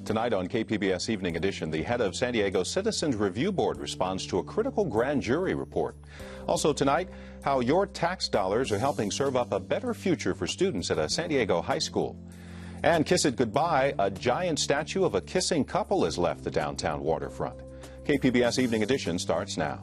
Tonight on KPBS Evening Edition, the head of San Diego Citizens Review Board responds to a critical grand jury report. Also tonight, how your tax dollars are helping serve up a better future for students at a San Diego high school. And kiss it goodbye, a giant statue of a kissing couple has left the downtown waterfront. KPBS Evening Edition starts now.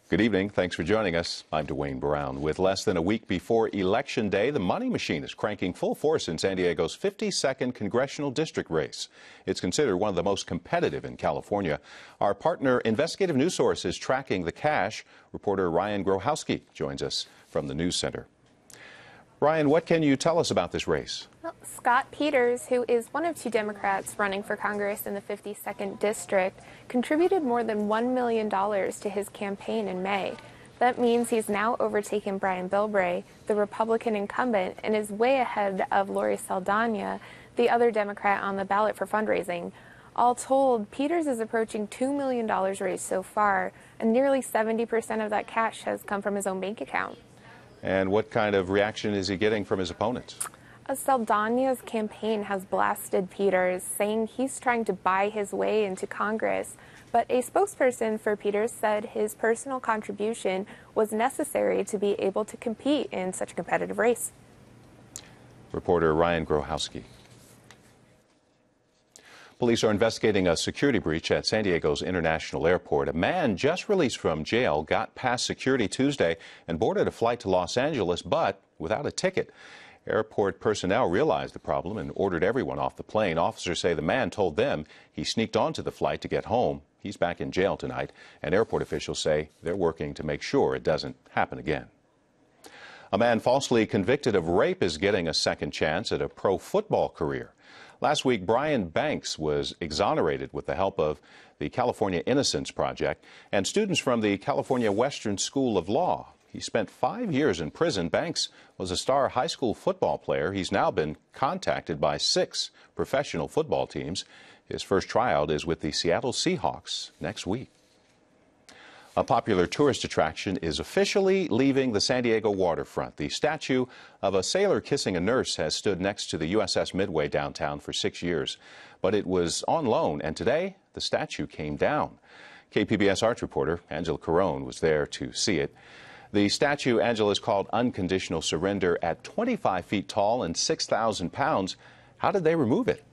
Good evening. Thanks for joining us. I'm Dwayne Brown. With less than a week before Election Day, the money machine is cranking full force in San Diego's 52nd congressional district race. It's considered one of the most competitive in California. Our partner, Investigative News Source, is tracking the cash. Reporter Ryan Grohowski joins us from the News Center. Ryan, what can you tell us about this race? Well, Scott Peters, who is one of two Democrats running for Congress in the 52nd District, contributed more than $1 million to his campaign in May. That means he's now overtaken Brian Bilbray, the Republican incumbent, and is way ahead of Lori Saldana, the other Democrat on the ballot for fundraising. All told, Peters is approaching $2 million raised so far, and nearly 70% of that cash has come from his own bank account. And what kind of reaction is he getting from his opponents? Saldana's campaign has blasted Peters, saying he's trying to buy his way into Congress. But a spokesperson for Peters said his personal contribution was necessary to be able to compete in such a competitive race. Reporter Ryan Grohowski. Police are investigating a security breach at San Diego's International Airport. A man just released from jail got past security Tuesday and boarded a flight to Los Angeles, but without a ticket. Airport personnel realized the problem and ordered everyone off the plane. Officers say the man told them he sneaked onto the flight to get home. He's back in jail tonight, and airport officials say they're working to make sure it doesn't happen again. A man falsely convicted of rape is getting a second chance at a pro football career. Last week, Brian Banks was exonerated with the help of the California Innocence Project and students from the California Western School of Law. He spent 5 years in prison. Banks was a star high school football player. He's now been contacted by 6 professional football teams. His first tryout is with the Seattle Seahawks next week. A popular tourist attraction is officially leaving the San Diego waterfront. The statue of a sailor kissing a nurse has stood next to the USS Midway downtown for 6 years. But it was on loan, and today the statue came down. KPBS arts reporter Angela Carone was there to see it. The statue, Angela, is called Unconditional Surrender. At 25 feet tall and 6,000 pounds, how did they remove it?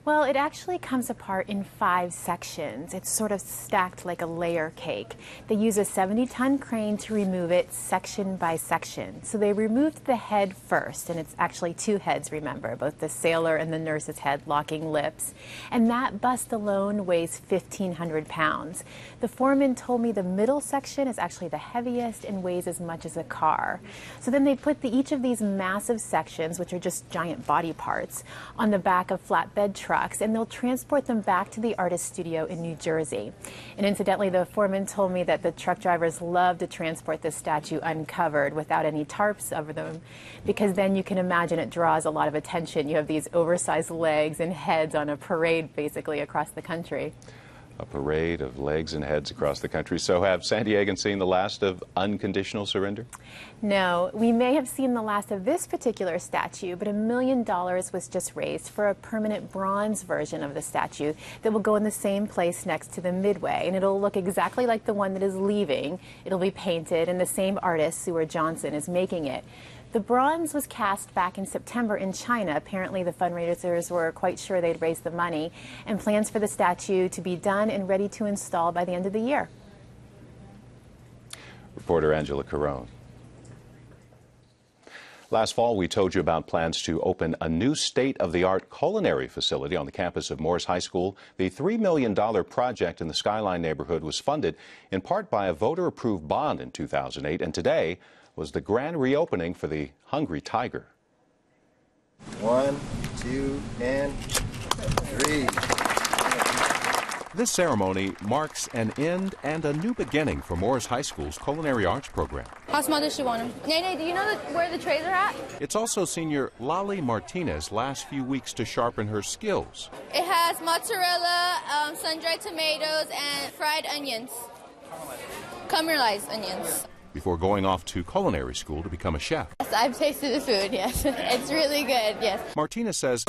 Well, it actually comes apart in 5 sections. It's sort of stacked like a layer cake. They use a 70-ton crane to remove it section by section. So they removed the head first, and it's actually 2 heads, remember, both the sailor and the nurse's head locking lips. And that bust alone weighs 1,500 pounds. The foreman told me the middle section is actually the heaviest and weighs as much as a car. So then they put each of these massive sections, which are just giant body parts, on the back of flatbed trucks, and they'll transport them back to the artist studio in New Jersey. And incidentally, the foreman told me that the truck drivers love to transport this statue uncovered without any tarps over them, because then you can imagine it draws a lot of attention. You have these oversized legs and heads on a parade basically across the country. A parade of legs and heads across the country. So have San Diegans seen the last of Unconditional Surrender? No, we may have seen the last of this particular statue, but $1 million was just raised for a permanent bronze version of the statue that will go in the same place next to the Midway, and it'll look exactly like the one that is leaving. It'll be painted, and the same artist, Seward Johnson, is making it. The bronze was cast back in September in China. Apparently the fundraisers were quite sure they'd raised the money, and plans for the statue to be done and ready to install by the end of the year. Reporter Angela Carone. Last fall, we told you about plans to open a new state-of-the-art culinary facility on the campus of Morris High School. The $3 million project in the Skyline neighborhood was funded in part by a voter-approved bond in 2008, and today was the grand reopening for the Hungry Tiger. 1, 2, and 3. This ceremony marks an end and a new beginning for Morris High School's culinary arts program. How small does she want them? Nene, do you know where the trays are at? It's also senior Lali Martinez's last few weeks to sharpen her skills. It has mozzarella, sun-dried tomatoes, and fried onions. Caramelized onions. Before going off to culinary school to become a chef. Yes, I've tasted the food, yes. It's really good, yes. Martinez says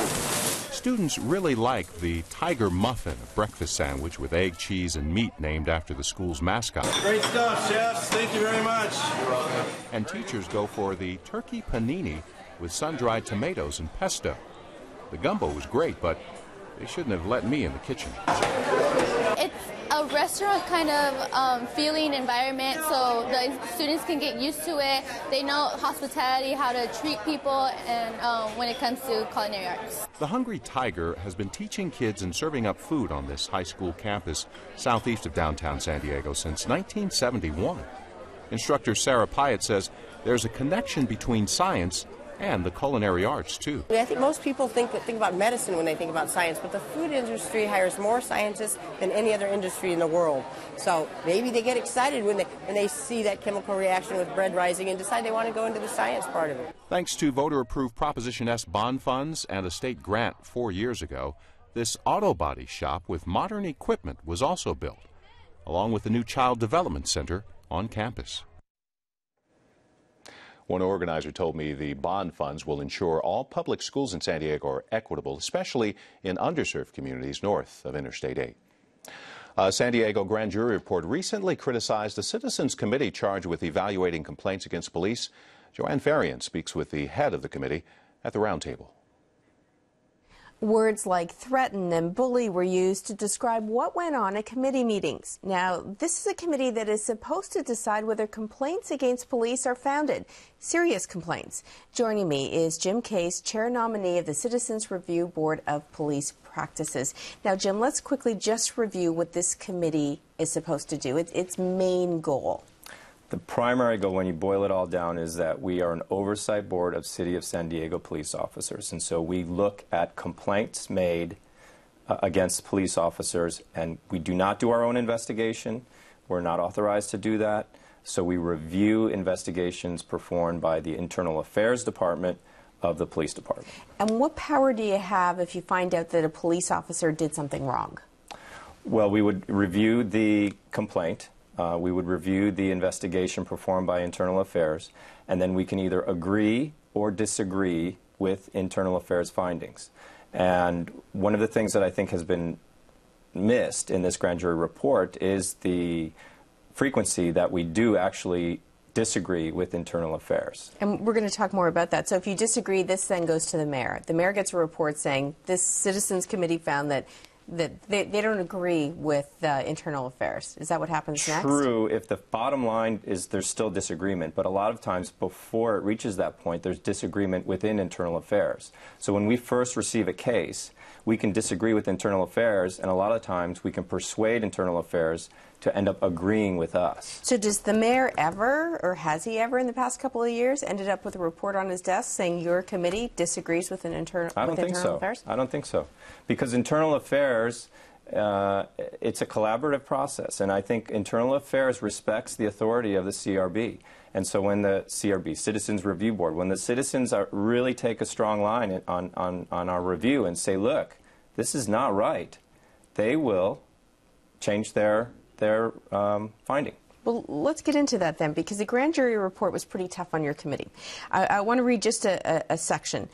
students really like the Tiger Muffin, a breakfast sandwich with egg, cheese, and meat named after the school's mascot. Great stuff, chefs. Thank you very much. And teachers go for the turkey panini with sun-dried tomatoes and pesto. The gumbo was great, but they shouldn't have let me in the kitchen. It's a restaurant kind of feeling environment, so the students can get used to it. They know hospitality, how to treat people, and when it comes to culinary arts. The Hungry Tiger has been teaching kids and serving up food on this high school campus southeast of downtown San Diego since 1971. Instructor Sarah Pyatt says there's a connection between science and the culinary arts, too. I think most people think about medicine when they think about science, but the food industry hires more scientists than any other industry in the world. So maybe they get excited when they see that chemical reaction with bread rising and decide they want to go into the science part of it. Thanks to voter-approved Proposition S bond funds and a state grant 4 years ago, this auto body shop with modern equipment was also built, along with the new Child Development Center on campus. One organizer told me the bond funds will ensure all public schools in San Diego are equitable, especially in underserved communities north of Interstate 8. A San Diego grand jury report recently criticized the Citizens Committee charged with evaluating complaints against police. Joanne Farian speaks with the head of the committee at the roundtable. Words like threaten and bully were used to describe what went on at committee meetings. Now, this is a committee that is supposed to decide whether complaints against police are founded, serious complaints. Joining me is Jim Case, chair nominee of the Citizens Review Board of Police Practices. Now, Jim, let's quickly just review what this committee is supposed to do, its main goal. The primary goal, when you boil it all down, is that we are an oversight board of City of San Diego police officers. And so we look at complaints made against police officers, and we do not do our own investigation. We're not authorized to do that. So we review investigations performed by the Internal Affairs Department of the police department. And what power do you have if you find out that a police officer did something wrong? Well, we would review the complaint. We would review the investigation performed by Internal Affairs, and then we can either agree or disagree with Internal Affairs findings. And one of the things that I think has been missed in this grand jury report is the frequency that we do actually disagree with Internal Affairs. And we're going to talk more about that. So if you disagree, this then goes to the mayor. The mayor gets a report saying this Citizens Committee found that they don't agree with Internal Affairs. Is that what happens next? True, if the bottom line is there's still disagreement, but a lot of times before it reaches that point, there's disagreement within Internal Affairs. So when we first receive a case, we can disagree with Internal Affairs, and a lot of times we can persuade Internal Affairs to end up agreeing with us. So does the mayor ever, or has he ever in the past couple of years, ended up with a report on his desk saying your committee disagrees with Internal Affairs? I don't think so. Because Internal Affairs, it's a collaborative process, and I think Internal Affairs respects the authority of the CRB. And so when the CRB, Citizens Review Board, when the citizens really take a strong line on our review and say, look, this is not right, they will change their finding. Well, let's get into that then, because the grand jury report was pretty tough on your committee. I want to read just a section.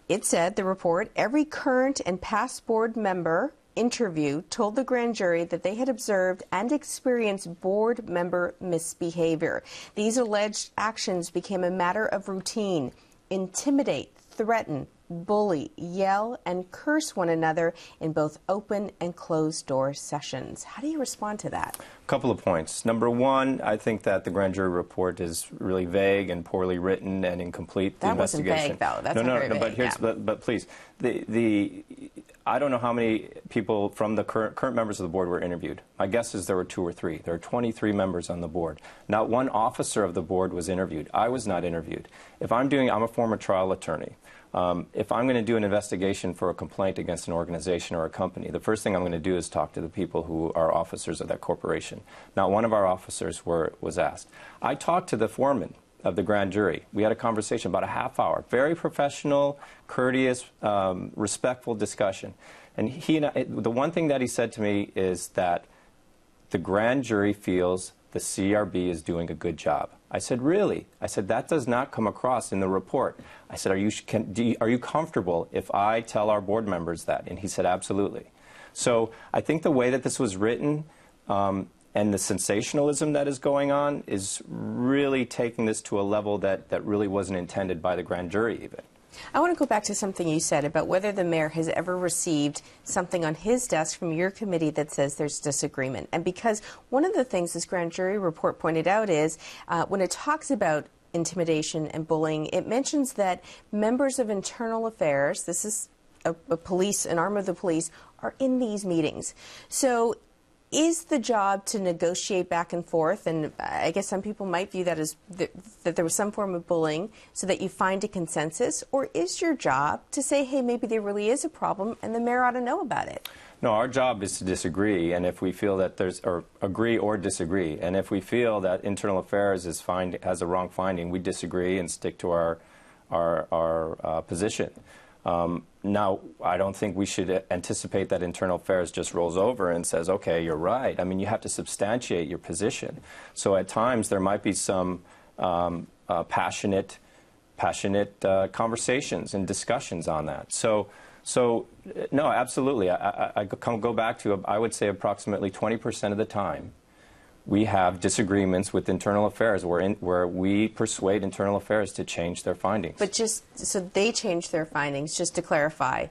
It said, the report, every current and past board member interviewed told the grand jury that they had observed and experienced board member misbehavior. These alleged actions became a matter of routine. Intimidate, threaten, bully, yell, and curse one another in both open and closed-door sessions. How do you respond to that? A couple of points. Number one, I think that the grand jury report is really vague and poorly written and incomplete. That wasn't vague, though. That's not very vague. But here's, but please, I don't know how many people from the current members of the board were interviewed. My guess is there were 2 or 3. There are 23 members on the board. Not one officer of the board was interviewed. I was not interviewed. I'm a former trial attorney. If I'm going to do an investigation for a complaint against an organization or a company, the first thing I'm going to do is talk to the people who are officers of that corporation. Not one of our officers was asked. I talked to the foreman of the grand jury. We had a conversation about a half hour. Very professional, courteous, respectful discussion. And the one thing that he said to me is that the grand jury feels the CRB is doing a good job. I said, really? I said, that does not come across in the report. I said, are you comfortable if I tell our board members that? And he said, absolutely. So I think the way that this was written and the sensationalism that is going on is really taking this to a level that really wasn't intended by the grand jury even. I want to go back to something you said about whether the mayor has ever received something on his desk from your committee that says there's disagreement. And because one of the things this grand jury report pointed out is when it talks about intimidation and bullying, it mentions that members of internal affairs, this is an arm of the police, are in these meetings. So is the job to negotiate back and forth, and I guess some people might view that as that there was some form of bullying, so that you find a consensus, or is your job to say, hey, maybe there really is a problem and the mayor ought to know about it? No, our job is to disagree, and if we feel that or agree or disagree, and if we feel that internal affairs has a wrong finding, we disagree and stick to our position. Now, I don't think we should anticipate that internal affairs just rolls over and says, okay, you're right. I mean, you have to substantiate your position. So at times there might be some passionate conversations and discussions on that. So no, absolutely. I go back to, I would say, approximately 20% of the time we have disagreements with internal affairs where we persuade internal affairs to change their findings. But so they change their findings, just to clarify,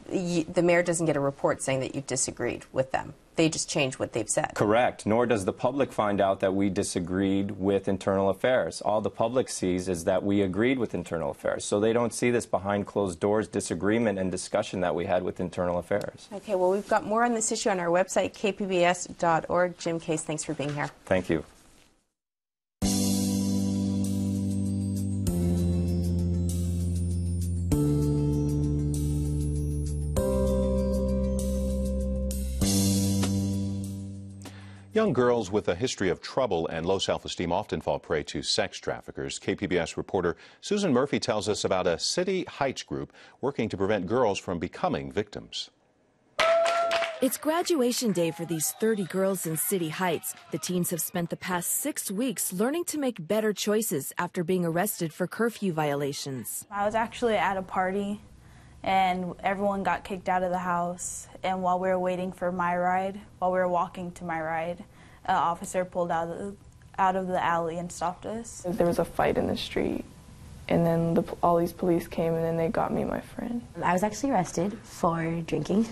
the mayor doesn't get a report saying that you disagreed with them. They just change what they've said. Correct. Nor does the public find out that we disagreed with internal affairs. All the public sees is that we agreed with internal affairs. So they don't see this behind closed doors disagreement and discussion that we had with internal affairs. Okay, well, we've got more on this issue on our website, kpbs.org. Jim Case, thanks for being here. Thank you. Young girls with a history of trouble and low self-esteem often fall prey to sex traffickers. KPBS reporter Susan Murphy tells us about a City Heights group working to prevent girls from becoming victims. It's graduation day for these 30 girls in City Heights. The teens have spent the past 6 weeks learning to make better choices after being arrested for curfew violations. I was actually at a party, and everyone got kicked out of the house. And while we were waiting for my ride, while we were walking to my ride, an officer pulled out of the alley and stopped us. There was a fight in the street, and then all these police came, and then they got me and my friend. I was actually arrested for drinking,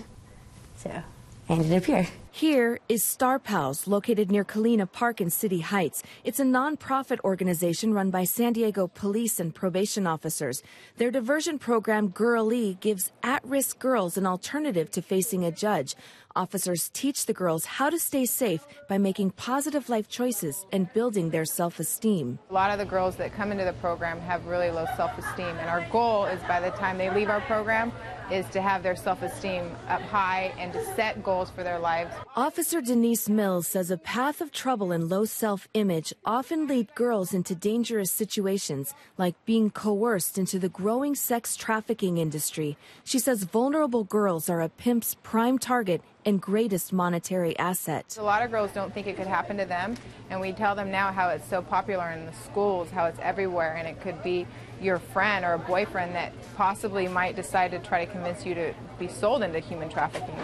so I ended up here. Here is Star Pals, located near Kalina Park in City Heights. It's a non-profit organization run by San Diego police and probation officers. Their diversion program, Girlie, gives at-risk girls an alternative to facing a judge. Officers teach the girls how to stay safe by making positive life choices and building their self-esteem. A lot of the girls that come into the program have really low self-esteem, and our goal is by the time they leave our program is to have their self-esteem up high and to set goals for their lives. Officer Denise Mills says a path of trouble and low self-image often lead girls into dangerous situations, like being coerced into the growing sex trafficking industry. She says vulnerable girls are a pimp's prime target and greatest monetary asset. A lot of girls don't think it could happen to them, and we tell them now how it's so popular in the schools, how it's everywhere, and it could be your friend or a boyfriend that possibly might decide to try to convince you to be sold into human trafficking.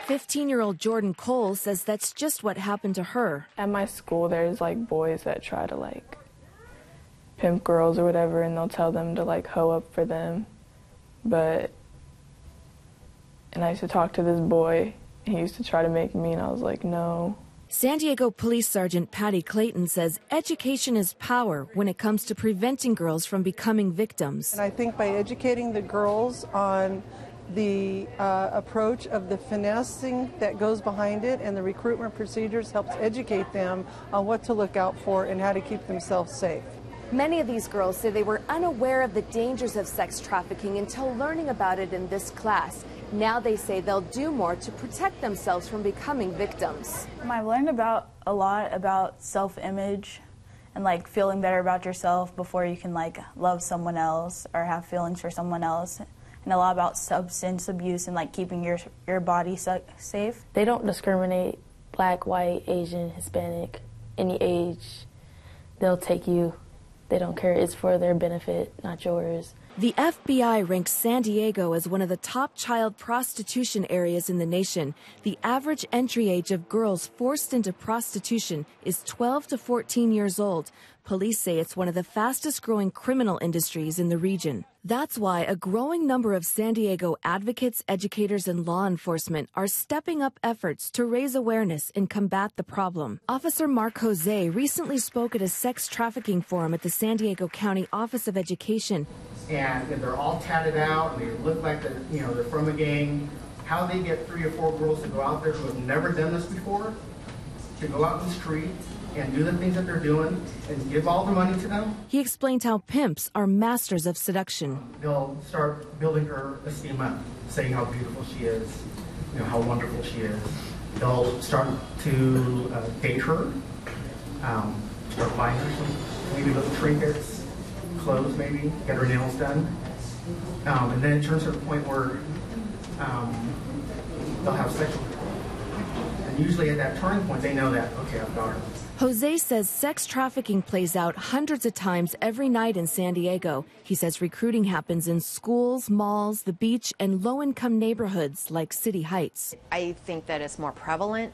15-year-old Jordan Cole says that's just what happened to her. At my school, there's like boys that try to pimp girls or whatever, and they'll tell them to hoe up for them. And I used to talk to this boy, and he used to try to make me, and I was like, no. San Diego Police Sergeant Patty Clayton says education is power when it comes to preventing girls from becoming victims. And I think by educating the girls on the approach of the finessing that goes behind it and the recruitment procedures helps educate them on what to look out for and how to keep themselves safe. Many of these girls say they were unaware of the dangers of sex trafficking until learning about it in this class. Now they say they'll do more to protect themselves from becoming victims. I've learned a lot about self-image and like feeling better about yourself before you can like love someone else or have feelings for someone else, and a lot about substance abuse and like keeping your body safe. They don't discriminate, black, white, Asian, Hispanic, any age. They'll take you. They don't care. It's for their benefit, not yours. The FBI ranks San Diego as one of the top child prostitution areas in the nation. The average entry age of girls forced into prostitution is 12 to 14 years old. Police say it's one of the fastest growing criminal industries in the region. That's why a growing number of San Diego advocates, educators, and law enforcement are stepping up efforts to raise awareness and combat the problem. Officer Mark Jose recently spoke at a sex trafficking forum at the San Diego County Office of Education. And they're all tatted out, they look like they're from a gang. How they get 3 or 4 girls to go out there who have never done this before, to go out in the street and do the things that they're doing and give all the money to them. He explained how pimps are masters of seduction. They'll start building her esteem up, saying how beautiful she is, how wonderful she is. They'll start to date her, start buying her some maybe little trinkets, clothes maybe, get her nails done. And then it turns to the point where they'll have sex with her. And usually at that turning point, they know that, okay, I've got her. Jose says sex trafficking plays out hundreds of times every night in San Diego. He says recruiting happens in schools, malls, the beach, and low-income neighborhoods like City Heights. I think that it's more prevalent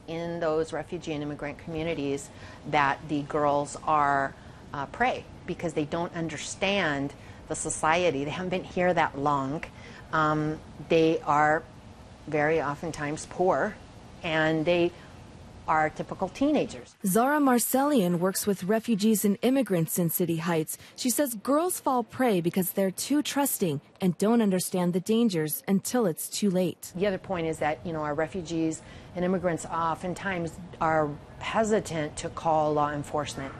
in those refugee and immigrant communities that the girls are prey because they don't understand the society. They haven't been here that long. They are very oftentimes poor, and they are typical teenagers. Zara Marcellian works with refugees and immigrants in City Heights. She says girls fall prey because they're too trusting and don't understand the dangers until it's too late. The other point is that, our refugees and immigrants oftentimes are hesitant to call law enforcement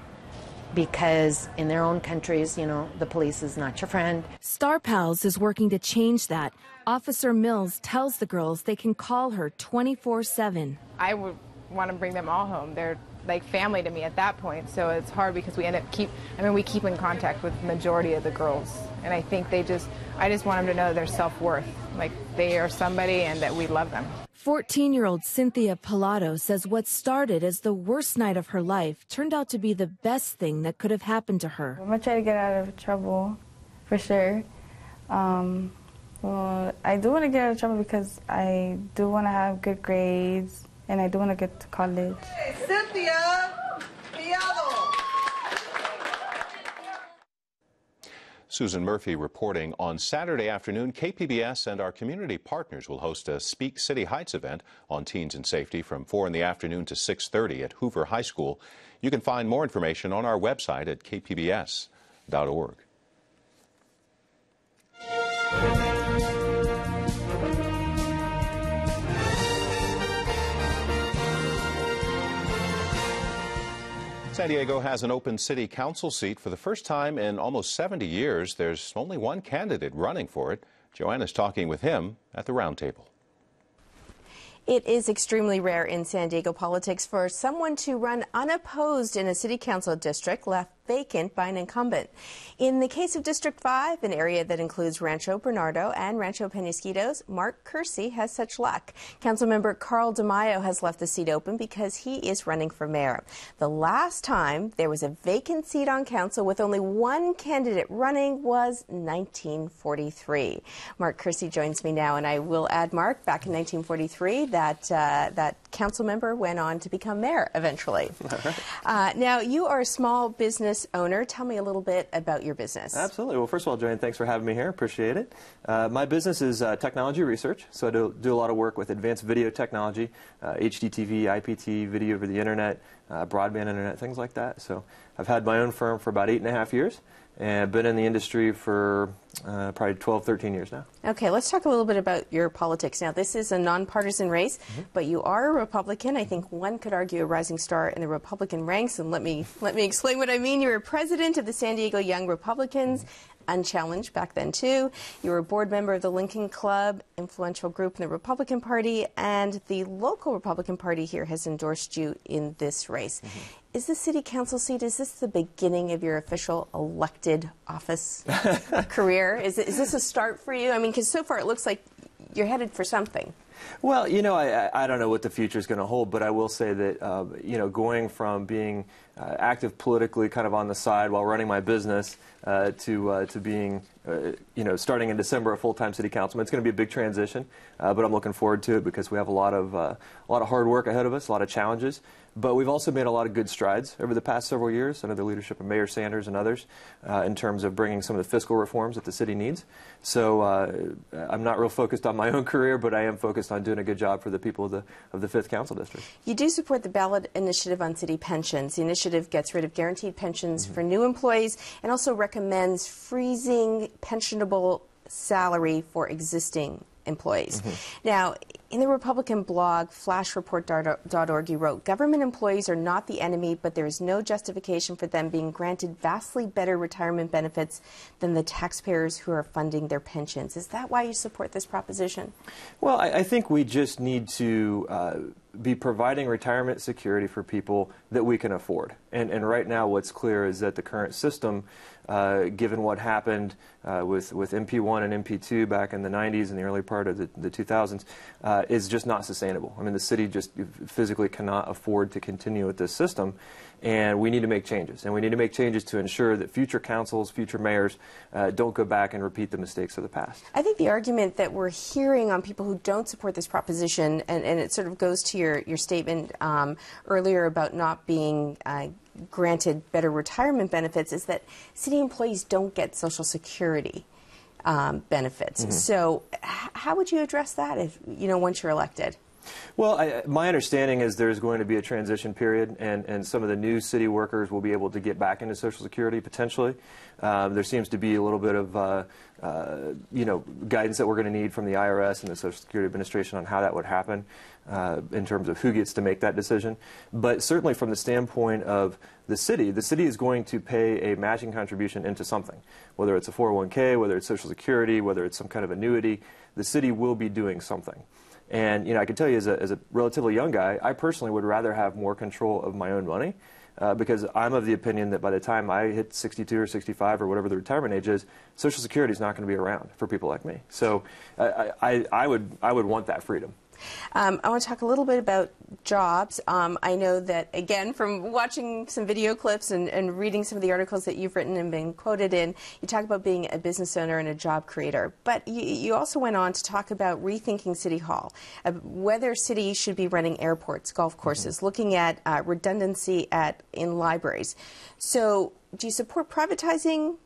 because in their own countries, the police is not your friend. Star Pals is working to change that. Officer Mills tells the girls they can call her 24/7. I would want to bring them all home. They're like family to me at that point, so it's hard because we we keep in contact with the majority of the girls, and I think I just want them to know their self-worth, like they are somebody and that we love them. 14-year-old Cynthia Pilato says what started as the worst night of her life turned out to be the best thing that could have happened to her. I'm going to try to get out of trouble, for sure. Well, I do want to get out of trouble because I do want to have good grades, and I do want to get to college. Hey, Cynthia Pilato. Susan Murphy reporting. On Saturday afternoon, KPBS and our community partners will host a Speak City Heights event on teens and safety from 4 in the afternoon to 6:30 at Hoover High School. You can find more information on our website at kpbs.org. San Diego has an open city council seat for the first time in almost 70 years. There's only one candidate running for it. Joanna's talking with him at the roundtable. It is extremely rare in San Diego politics for someone to run unopposed in a city council district left vacant by an incumbent. In the case of District 5, an area that includes Rancho Bernardo and Rancho Penasquitos, Mark Kersey has such luck. Councilmember Carl DeMaio has left the seat open because he is running for mayor. The last time there was a vacant seat on council with only one candidate running was 1943. Mark Kersey joins me now, and I will add, Mark, back in 1943, that council member went on to become mayor eventually. Now, you are a small business owner. Tell me a little bit about your business. Absolutely. Well, first of all, Joanne, thanks for having me here. Appreciate it. My business is technology research, so I do a lot of work with advanced video technology, HDTV, IPT, video over the internet, broadband internet, things like that. So I've had my own firm for about 8.5 years, and been in the industry for probably 12, 13 years now. Okay, let's talk a little bit about your politics. Now, this is a nonpartisan race, but you are a Republican. I think one could argue a rising star in the Republican ranks, and let me explain what I mean. You were president of the San Diego Young Republicans, unchallenged back then too. You were a board member of the Lincoln Club, influential group in the Republican Party, and the local Republican Party here has endorsed you in this race. Is the city council seat, is this the beginning of your official elected office career? Is this a start for you? I mean, because so far it looks like you're headed for something. Well, you know, I don't know what the future is going to hold, but I will say that, you know, going from being active politically kind of on the side while running my business to being, you know, starting in December a full-time city councilman, it's going to be a big transition, but I'm looking forward to it because we have a lot of hard work ahead of us, a lot of challenges. But we've also made a lot of good strides over the past several years under the leadership of Mayor Sanders and others in terms of bringing some of the fiscal reforms that the city needs. So I'm not real focused on my own career, but I am focused on doing a good job for the people of the 5th Council District. You do support the ballot initiative on city pensions. The initiative gets rid of guaranteed pensions for new employees and also recommends freezing pensionable salary for existing employees. Now, in the Republican blog, flashreport.org, you wrote, government employees are not the enemy, but there is no justification for them being granted vastly better retirement benefits than the taxpayers who are funding their pensions. Is that why you support this proposition? Well, I think we just need to be providing retirement security for people that we can afford. And right now what's clear is that the current system, given what happened with MP1 and MP2 back in the 90s and the early part of the 2000s, is just not sustainable. I mean, the city just physically cannot afford to continue with this system, and we need to make changes. And we need to make changes to ensure that future councils, future mayors don't go back and repeat the mistakes of the past. I think the argument that we're hearing on people who don't support this proposition, and it sort of goes to your statement earlier about not being granted better retirement benefits, is that city employees don't get Social Security benefits. So how would you address that if, you know, once you're elected? Well, my understanding is there's going to be a transition period, and some of the new city workers will be able to get back into Social Security potentially. There seems to be a little bit of you know, guidance that we're going to need from the IRS and the Social Security Administration on how that would happen in terms of who gets to make that decision. But certainly from the standpoint of the city is going to pay a matching contribution into something, whether it's a 401k, whether it's Social Security, whether it's some kind of annuity. The city will be doing something. And, you know, I can tell you as a relatively young guy, I personally would rather have more control of my own money because I'm of the opinion that by the time I hit 62 or 65 or whatever the retirement age is, Social Security is not going to be around for people like me. So I would want that freedom. I want to talk a little bit about jobs. I know that, again, from watching some video clips and reading some of the articles that you've written and been quoted in, you talk about being a business owner and a job creator. But you also went on to talk about rethinking City Hall, whether cities should be running airports, golf courses, looking at redundancy in libraries. So do you support privatizing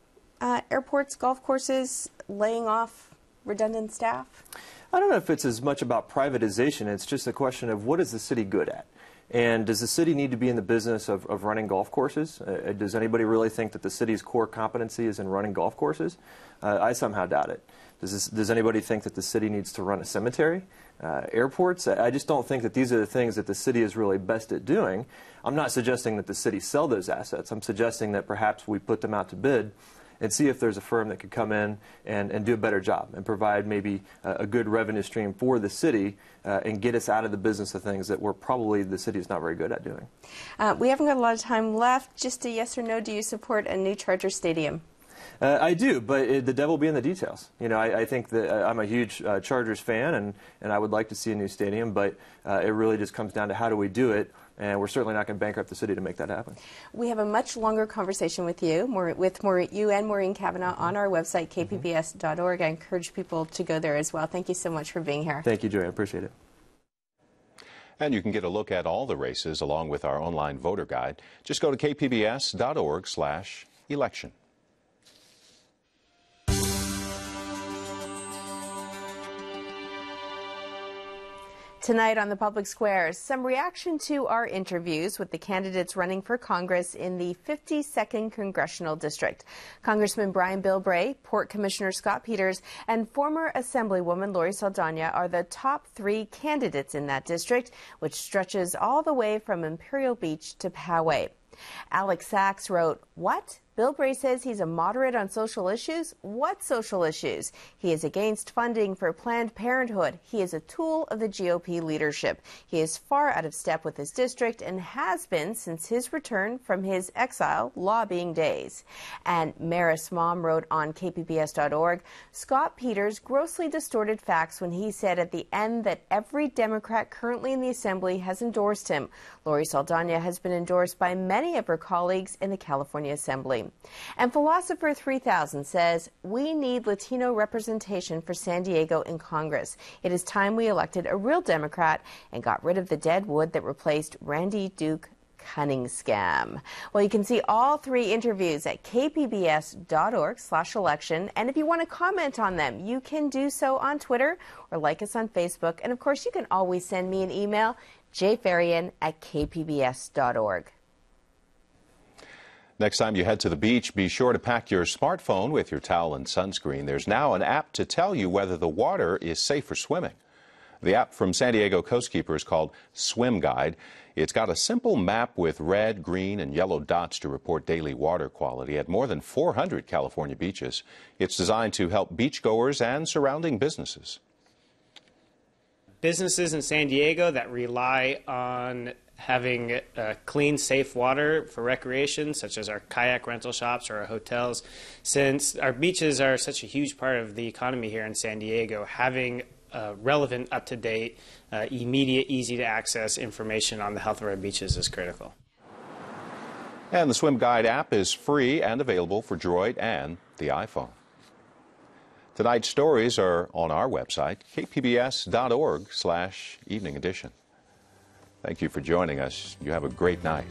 airports, golf courses, laying off redundant staff? I don't know if it's as much about privatization. It's just a question of what is the city good at? And does the city need to be in the business of running golf courses? Does anybody really think that the city's core competency is in running golf courses? I somehow doubt it. Does anybody think that the city needs to run a cemetery? Airports? I just don't think that these are the things that the city is really best at doing. I'm not suggesting that the city sell those assets. I'm suggesting that perhaps we put them out to bid and see if there's a firm that could come in and do a better job and provide maybe a good revenue stream for the city and get us out of the business of things that the city is not very good at doing. We haven't got a lot of time left. Just a yes or no, do you support a new Charger Stadium? I do, but the devil will be in the details. You know, I think that I'm a huge Chargers fan, and I would like to see a new stadium, but it really just comes down to how do we do it. And we're certainly not going to bankrupt the city to make that happen. We have a much longer conversation with you, you and Maureen Cavanaugh on our website, kpbs.org. I encourage people to go there as well. Thank you so much for being here. Thank you, Joy. I appreciate it. And you can get a look at all the races along with our online voter guide. Just go to kpbs.org/election. Tonight on the Public Square, some reaction to our interviews with the candidates running for Congress in the 52nd Congressional District. Congressman Brian Bilbray, Port Commissioner Scott Peters, and former Assemblywoman Lori Saldana are the top 3 candidates in that district, which stretches all the way from Imperial Beach to Poway. Alex Sachs wrote, "What? Bilbray says he's a moderate on social issues? What social issues? He is against funding for Planned Parenthood. He is a tool of the GOP leadership. He is far out of step with his district and has been since his return from his exile lobbying days." And Maris Mom wrote on KPBS.org, "Scott Peters grossly distorted facts when he said at the end that every Democrat currently in the Assembly has endorsed him. Lori Saldana has been endorsed by many of her colleagues in the California Assembly." And Philosopher 3000 says, "We need Latino representation for San Diego in Congress. It is time we elected a real Democrat and got rid of the dead wood that replaced Randy Duke Cunningham." Well, you can see all 3 interviews at kpbs.org/election. And if you want to comment on them, you can do so on Twitter or like us on Facebook. And of course, you can always send me an email, jfarian@kpbs.org. Next time you head to the beach, be sure to pack your smartphone with your towel and sunscreen. There's now an app to tell you whether the water is safe for swimming. The app from San Diego Coastkeeper is called Swim Guide. It's got a simple map with red, green, and yellow dots to report daily water quality at more than 400 California beaches. It's designed to help beachgoers and surrounding businesses. Businesses in San Diego that rely on having clean, safe water for recreation, such as our kayak rental shops or our hotels. Since our beaches are such a huge part of the economy here in San Diego, having relevant, up-to-date, immediate, easy-to-access information on the health of our beaches is critical. And the Swim Guide app is free and available for Droid and the iPhone. Tonight's stories are on our website, kpbs.org/evening edition. Thank you for joining us. You have a great night.